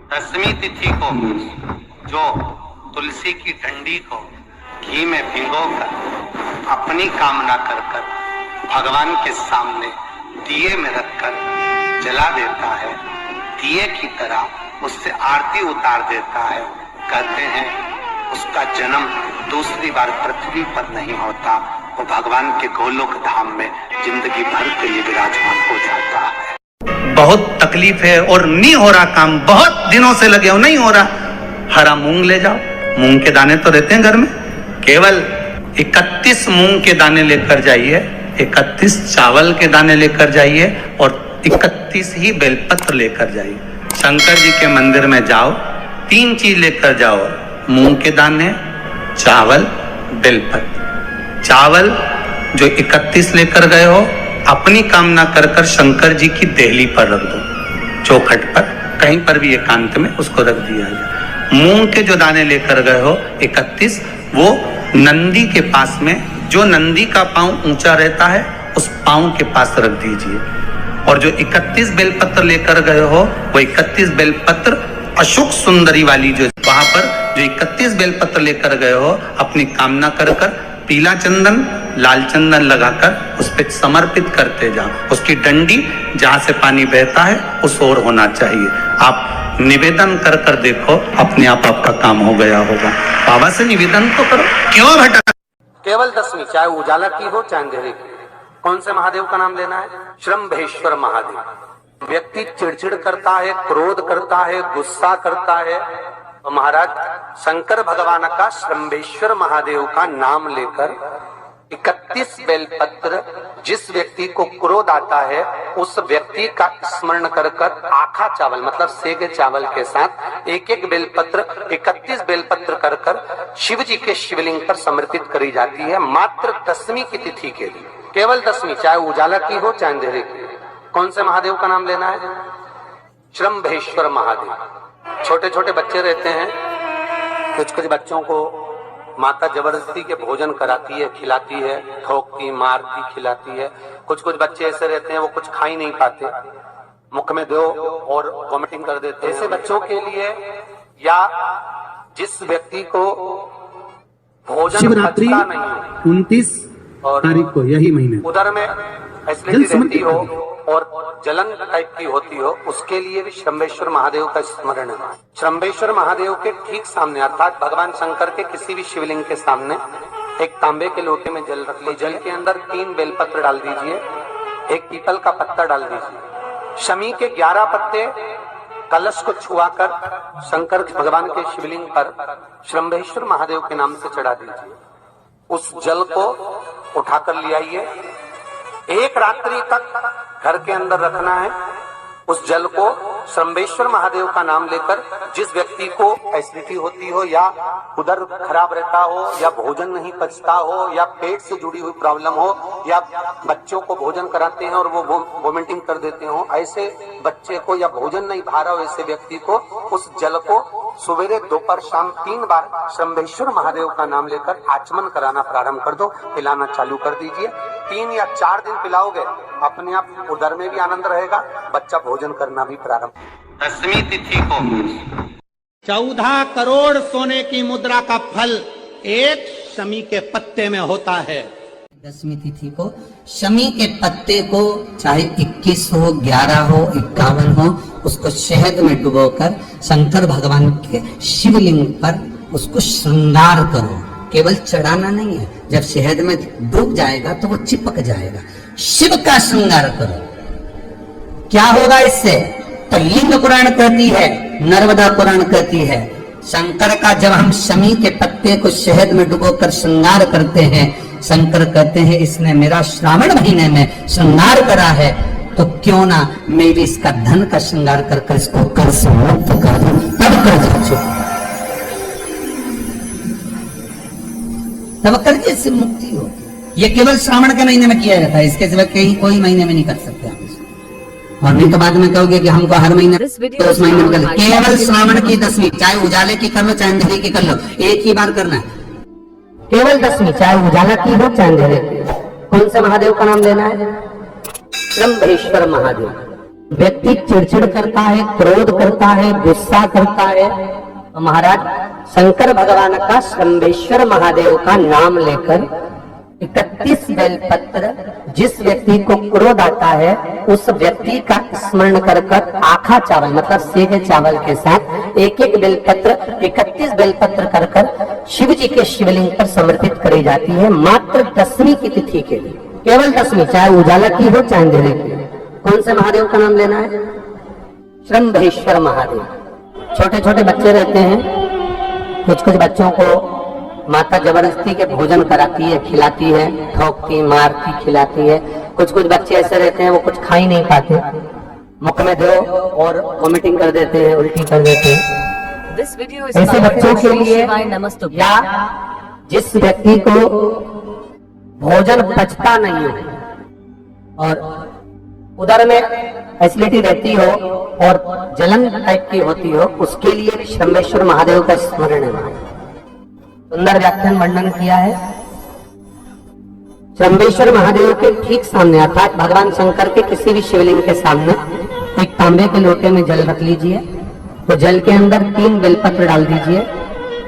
दसवीं तिथि को जो तुलसी की डंडी को घी में भिगोकर अपनी कामना कर भगवान के सामने दिए में रखकर जला देता है, दिए की तरह उससे आरती उतार देता है, कहते हैं उसका जन्म दूसरी बार पृथ्वी पर नहीं होता, वो भगवान के गोलोक धाम में जिंदगी भर के लिए विराजमान हो जाता है। बहुत तकलीफ है और नहीं हो रहा काम, बहुत दिनों से लगे हो, नहीं हो रहा, हरा मूंग ले जाओ। मूंग के दाने तो रहते हैं घर में, केवल 31 मूंग के दाने लेकर जाइए, 31 चावल के दाने लेकर जाइए और 31 ही बेलपत्र लेकर जाइए। शंकर जी के मंदिर में जाओ, 3 चीज लेकर जाओ, मूंग के दाने, चावल, बेलपत्र। चावल जो 31 लेकर गए हो, अपनी कामना कर कर शंकर जी की देहली पर रख दो, चौखट पर, कहीं पर भी एकांत में उसको रख दिया जाए। मूंग के जो दाने लेकर गए हो 31, वो नंदी के पास में, जो नंदी का पांव ऊंचा रहता है उस पांव के पास रख दीजिए। और जो 31 बेलपत्र लेकर गए हो, वो 31 बेलपत्र अशोक सुंदरी वाली जो वहां पर जो 31 बेलपत्र लेकर गए हो, अपनी कामना कर कर पीला चंदन, लाल चंदन लगाकर उस पर समर्पित करते जाओ। उसकी डंडी जहां से पानी बहता है उस ओर होना चाहिए। आप निवेदन कर कर देखो, अपने आप आपका काम हो गया होगा। बाबा से निवेदन तो करो, क्यों भटक। केवल दसवीं, चाहे उजाला की हो चाहे अंधेरे की। कौन से महादेव का नाम लेना है? श्रम्भेश्वर महादेव। व्यक्ति चिड़चिड़ करता है, क्रोध करता है, गुस्सा करता है, तो महाराज शंकर भगवान का श्रम्भेश्वर महादेव का नाम लेकर 31 बेलपत्र, जिस व्यक्ति को क्रोध आता है उस व्यक्ति का स्मरण कर कर आखा चावल मतलब सेगे चावल के साथ एक एक बेलपत्र 31 बेलपत्र कर कर शिव जी के शिवलिंग पर समर्पित करी जाती है, मात्र दसवीं की तिथि के लिए। केवल दसवीं, चाहे उजाला की हो चाहे अंधेरे की। कौन से महादेव का नाम लेना है? श्रम्भेश्वर महादेव। छोटे छोटे बच्चे रहते हैं, कुछ कुछ बच्चों को माता जबरदस्ती के भोजन कराती है, खिलाती है, ठोकती, मारती, खिलाती है। कुछ कुछ बच्चे ऐसे रहते हैं वो कुछ खा ही नहीं पाते, मुख में दो और वॉमिटिंग कर देते हैं। ऐसे बच्चों के लिए या जिस व्यक्ति को भोजन शिवरात्रि पचता नहीं हो, 29 तारीख को यही महीने उधर में एसिडिटी रहती हो और जलन टाइप की होती हो, उसके लिए भी श्रम्भेश्वर महादेव का स्मरण है। श्रम्भेश्वर महादेव के ठीक सामने अर्थात भगवान शंकर के किसी भी शिवलिंग के सामने एक तांबे के लोटे में जल रख लीजिए। जल के अंदर 3 बेलपत्र डाल दीजिए, एक पीपल का पत्ता डाल दीजिए, शमी के 11 पत्ते कलश को छुआकर शंकर भगवान के शिवलिंग पर श्रम्भेश्वर महादेव के नाम से चढ़ा दीजिए। उस जल को उठाकर ले आइए, एक रात्रि तक घर के अंदर रखना है। उस जल को श्रम्भेश्वर महादेव का नाम लेकर जिस व्यक्ति को एसिडिटी होती हो या उदर खराब रहता हो या भोजन नहीं पचता हो या पेट से जुड़ी हुई प्रॉब्लम हो या बच्चों को भोजन कराते हैं और वो वोमिटिंग कर देते हो, ऐसे बच्चे को या भोजन नहीं भा रहा हो ऐसे व्यक्ति को उस जल को सवेरे दोपहर शाम 3 बार श्रम्भेश्वर महादेव का नाम लेकर आचमन कराना प्रारंभ कर दो, पिलाना चालू कर दीजिए। 3 या 4 दिन पिलाओगे, अपने आप उदर में भी आनंद रहेगा, बच्चा भोजन करना भी प्रारंभ। दसवीं तिथि को 14 करोड़ सोने की मुद्रा का फल एक शमी के पत्ते में होता है। दसवीं तिथि को शमी के पत्ते को चाहे 21 हो, 11 हो, 51 हो, उसको शहद में डुबोकर शंकर भगवान के शिवलिंग पर उसको श्रृंगार करो। केवल चढ़ाना नहीं है, जब शहद में डूब जाएगा तो वो चिपक जाएगा। शिव का श्रृंगार करो। क्या होगा इससे? तो लिंग पुराण कहती है, नर्मदा पुराण कहती है, शंकर का जब हम शमी के पत्ते को शहद में डुबोकर श्रृंगार करते हैं, शंकर कहते हैं इसने मेरा श्रावण महीने में श्रृंगार करा है, तो क्यों ना मैं भी इसका धन का श्रृंगार कर कर इसको कर से मुक्त कर दूं, तब कर्ज से मुक्ति हो। ये केवल श्रावण के महीने में किया जाता है, इसके सिवा कहीं कोई महीने में नहीं कर सकते आप इसको। और नहीं तो बाद में कहोगे कि हमको हर महीने तो उस महीने में कर, केवल श्रावण की दसवीं, चाहे उजाले की कर लो चाहे अंधेरे की कर लो, एक ही बार करना है। केवल दसवीं, चाहे उजाला की हो चाहे अंधेरे की। कौन से महादेव का नाम लेना है? श्रम्भेश्वर महादेव। व्यक्ति चिड़चिड़ करता है, क्रोध करता है, गुस्सा करता है, तो महाराज शंकर भगवान का शंभेश्वर महादेव का नाम लेकर 31 बेलपत्र, जिस व्यक्ति को क्रोध आता है उस व्यक्ति का स्मरण कर कर आखा चावल मतलब सेगे चावल के साथ एक एक बेलपत्र 31 बेलपत्र कर कर शिव जी के शिवलिंग पर समर्पित करी जाती है, मात्र 10वीं की तिथि के लिए, केवल 10वीं, चाहे उजाला की हो चाहे अंधेरे की। कौन से महादेव का नाम लेना है? शंभेश्वर महादेव। छोटे छोटे बच्चे रहते हैं, कुछ कुछ बच्चों को माता जबरदस्ती के भोजन कराती है, खिलाती है, ठोकती, मारती, खिलाती है। कुछ कुछ बच्चे ऐसे रहते हैं वो कुछ खा ही नहीं पाते, मुख में दो और वॉमिटिंग कर देते हैं, उल्टी कर देते हैं। ऐसे बच्चों के लिए या जिस व्यक्ति को भोजन पचता नहीं हो और उदर में एसिडिटी रहती हो और जलन टाइप की होती हो, उसके लिए भी शंभेश्वर महादेव का स्मरण है। सुंदर व्याख्यान वर्णन किया है। शंभेश्वर महादेव के ठीक सामने अर्थात भगवान शंकर के किसी भी शिवलिंग के सामने एक तांबे के लोटे में जल रख लीजिए, तो जल के अंदर 3 बेलपत्र डाल दीजिए,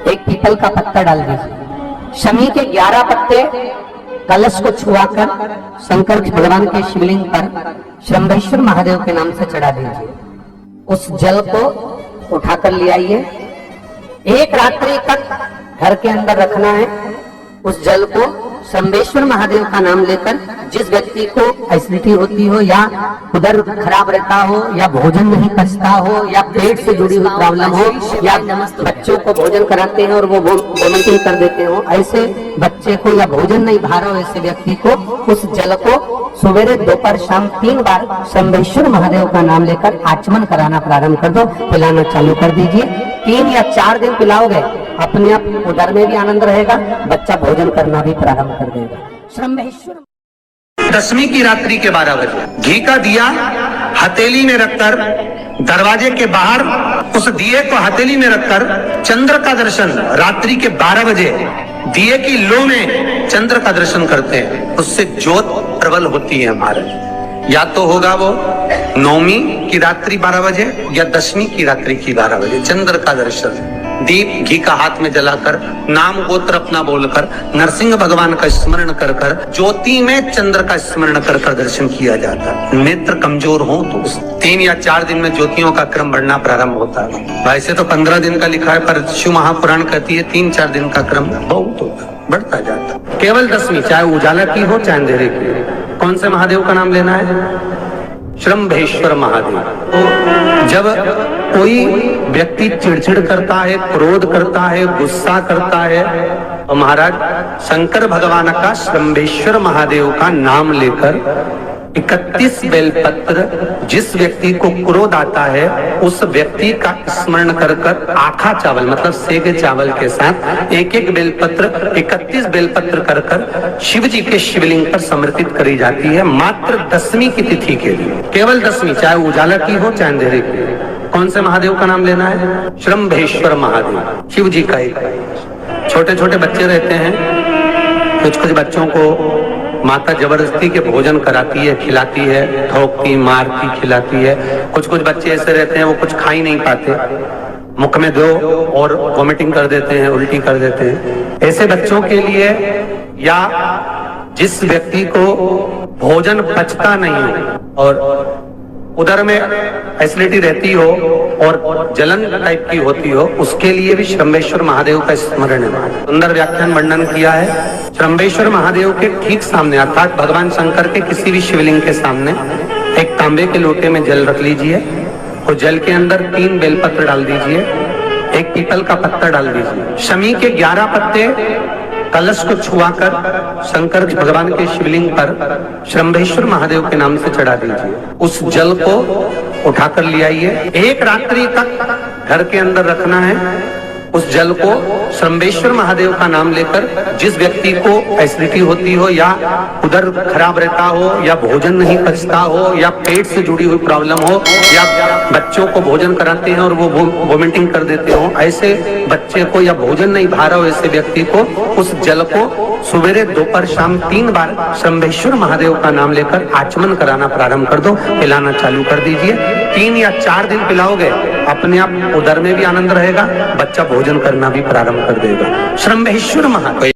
एक पीपल का पत्ता डाल दीजिए, शमी के 11 पत्ते कलश को छुआकर शंकर भगवान के शिवलिंग पर शंभेश्वर महादेव के नाम से चढ़ा दीजिए। उस जल को उठाकर ले आइए, एक रात्रि तक घर के अंदर रखना है। उस जल को शंभेश्वर महादेव का नाम लेकर जिस व्यक्ति को एसिडिटी होती हो या उदर खराब रहता हो या भोजन नहीं पचता हो या पेट से जुड़ी हुई प्रॉब्लम हो या बच्चों को भोजन कराते हैं और वो वोमिटिंग कर देते हो, ऐसे बच्चे को या भोजन नहीं भा रहा हो ऐसे व्यक्ति को उस जल को सवेरे दोपहर शाम 3 बार शंभेश्वर महादेव का नाम लेकर आचमन कराना प्रारंभ कर दो, पिलाना चालू कर दीजिए। 3 या 4 दिन पिलाओगे, अपने आप उदर में भी आनंद रहेगा, बच्चा भोजन करना भी प्रारंभ कर देगा। शंभेश्वर 10वीं की रात्रि के 12 बजे घी का दिया हथेली में रखकर दरवाजे के बाहर उस दिए को हथेली में रखकर चंद्र का दर्शन रात्रि के 12 बजे दिए की लो में चंद्र का दर्शन करते हैं, उससे ज्योत प्रबल होती है हमारे। या तो होगा वो 9वीं की रात्रि 12 बजे या 10वीं की रात्रि की 12 बजे चंद्र का दर्शन, दीप घी का हाथ में जलाकर नाम गोत्र अपना बोलकर नरसिंह भगवान का स्मरण कर कर ज्योति में चंद्र का स्मरण कर कर दर्शन किया जाता है। नेत्र कमजोर हो तो 3 या 4 दिन में ज्योतियों का क्रम बढ़ना प्रारंभ होता है। वैसे तो 15 दिन का लिखा है, पर शिव महापुराण कहती है 3-4 दिन का क्रम बहुत होता, बढ़ता जाता। केवल 10वीं, चाहे उजाला की हो चाहे अंधेरे की। कौन से महादेव का नाम लेना है? शंभेश्वर महादेव। तो जब कोई व्यक्ति चिड़चिड़ करता है, क्रोध करता है, गुस्सा करता है, तो महाराज शंकर भगवान का शंभेश्वर महादेव का नाम लेकर 31 बेलपत्र, जिस व्यक्ति को क्रोध आता है उस व्यक्ति का स्मरण कर कर आखा चावल मतलब सेगे चावल के साथ एक एक बेलपत्र 31 बेलपत्र कर कर शिव जी के शिवलिंग पर समर्पित करी जाती है, मात्र 10वीं की तिथि के लिए, केवल 10वीं, चाहे उजाला की हो चाहे अंधेरे की। कौन से महादेव का नाम लेना है? शंभेश्वर महादेव, शिव जी का एक। छोटे छोटे बच्चे रहते हैं, कुछ कुछ बच्चों को माता जबरदस्ती के भोजन कराती है, खिलाती है, ठोकती, मारती, खिलाती है। कुछ कुछ बच्चे ऐसे रहते हैं वो कुछ खा ही नहीं पाते, मुख में दो और वॉमिटिंग कर देते हैं, उल्टी कर देते हैं। ऐसे बच्चों के लिए या जिस व्यक्ति को भोजन पचता नहीं हो और उदर में एसिडिटी रहती हो और जलन टाइप की होती हो, उसके लिए भी शंभेश्वर महादेव का स्मरण है। सुंदर व्याख्यान वर्णन किया है। शंभेश्वर महादेव के ठीक सामने अर्थात भगवान शंकर के किसी भी शिवलिंग के सामने एक तांबे के लोटे में जल रख लीजिए और जल के अंदर 3 बेलपत्र डाल दीजिए, एक पीपल का पत्ता डाल दीजिए, शमी के 11 पत्ते कलश को छुआकर शंकर भगवान के शिवलिंग पर शंभेश्वर महादेव के नाम से चढ़ा दीजिए। उस जल को उठाकर ले आइए, एक रात्रि तक घर के अंदर रखना है, उस जल को श्रम्भेश्वर महादेव का नाम लेकर, जिस व्यक्ति को एसिडिटी होती हो या उदर खराब रहता हो या भोजन नहीं पचता हो या पेट से जुड़ी हुई प्रॉब्लम हो या बच्चों को भोजन कराते हैं और वो वोमिटिंग कर देते हो, ऐसे बच्चे को या भोजन नहीं भा रहा हो ऐसे व्यक्ति को उस जल को सवेरे दोपहर शाम 3 बार श्रम्भेश्वर महादेव का नाम लेकर आचमन कराना प्रारंभ कर दो, पिलाना चालू कर दीजिए। 3 या 4 दिन पिलाओगे, अपने आप उदर में भी आनंद रहेगा, बच्चा भोजन करना भी प्रारंभ कर देगा। श्रम्भेश्वर महादेव।